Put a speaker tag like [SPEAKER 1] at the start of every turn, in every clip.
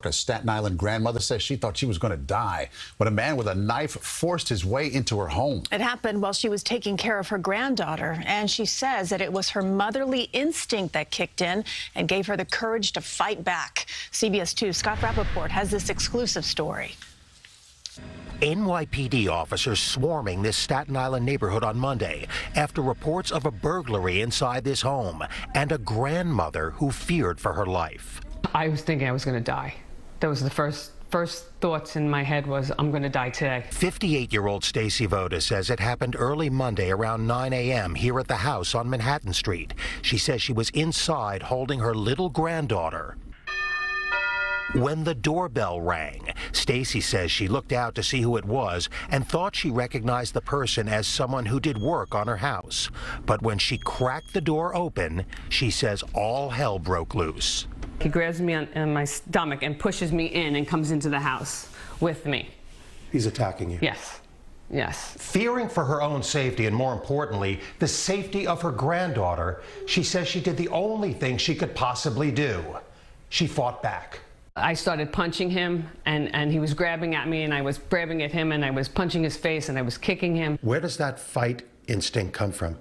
[SPEAKER 1] A Staten Island grandmother says she thought she was going to die when a man with a knife forced his way into her home.
[SPEAKER 2] It happened while she was taking care of her granddaughter, and she says that it was her motherly instinct that kicked in and gave her the courage to fight back. CBS 2's Scott Rapoport has this exclusive story.
[SPEAKER 3] NYPD officers swarming this Staten Island neighborhood on Monday after reports of a burglary inside this home and a grandmother who feared for her life.
[SPEAKER 4] I was thinking I was going to die. That was the first thoughts in my head was, I'm going to die today.
[SPEAKER 3] 58-year-old Stacy Voda says it happened early Monday around 9 a.m. here at the house on Manhattan Street. She says she was inside holding her little granddaughter when the doorbell rang. Stacy says she looked out to see who it was and thought she recognized the person as someone who did work on her house. But when she cracked the door open, she says all hell broke loose.
[SPEAKER 4] He grabs me on my stomach and pushes me in and comes into the house with me.
[SPEAKER 3] He's attacking you?
[SPEAKER 4] Yes. Yes.
[SPEAKER 3] Fearing for her own safety and, more importantly, the safety of her granddaughter, she says she did the only thing she could possibly do. She fought back.
[SPEAKER 4] I started punching him, and he was grabbing at me, and I was grabbing at him, and I was punching his face, and I was kicking him.
[SPEAKER 3] Where does that fight instinct come from?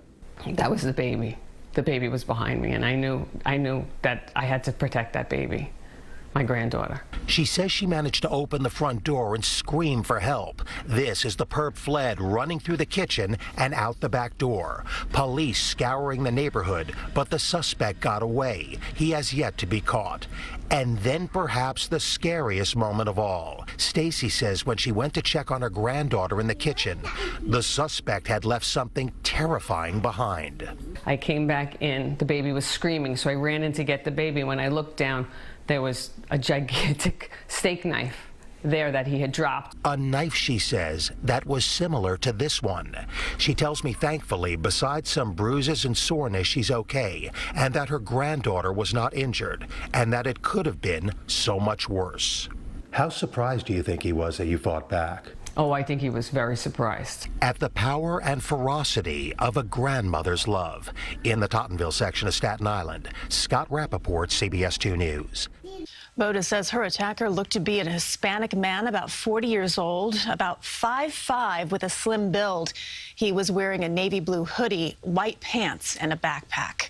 [SPEAKER 4] That was the baby. The baby was behind me, and I knew that I had to protect that baby, my granddaughter.
[SPEAKER 3] She says she managed to open the front door and scream for help. This as the perp fled, running through the kitchen and out the back door. Police scouring the neighborhood, but the suspect got away. He has yet to be caught. And then perhaps the scariest moment of all. Stacy says when she went to check on her granddaughter in the kitchen, the suspect had left something terrifying behind.
[SPEAKER 4] I came back in, the baby was screaming, so I ran in to get the baby. When I looked down, there was a gigantic steak knife there that he had dropped.
[SPEAKER 3] A knife, she says, that was similar to this one. She tells me, thankfully, besides some bruises and soreness, she's okay, and that her granddaughter was not injured, and that it could have been so much worse. How surprised do you think he was that you fought back?
[SPEAKER 4] Oh, I think he was very surprised.
[SPEAKER 3] At the power and ferocity of a grandmother's love. In the Tottenville section of Staten Island, Scott Rapoport, CBS 2 News.
[SPEAKER 2] Voda says her attacker looked to be a Hispanic man about 40 years old, about 5'5" with a slim build. He was wearing a navy blue hoodie, white pants, and a backpack.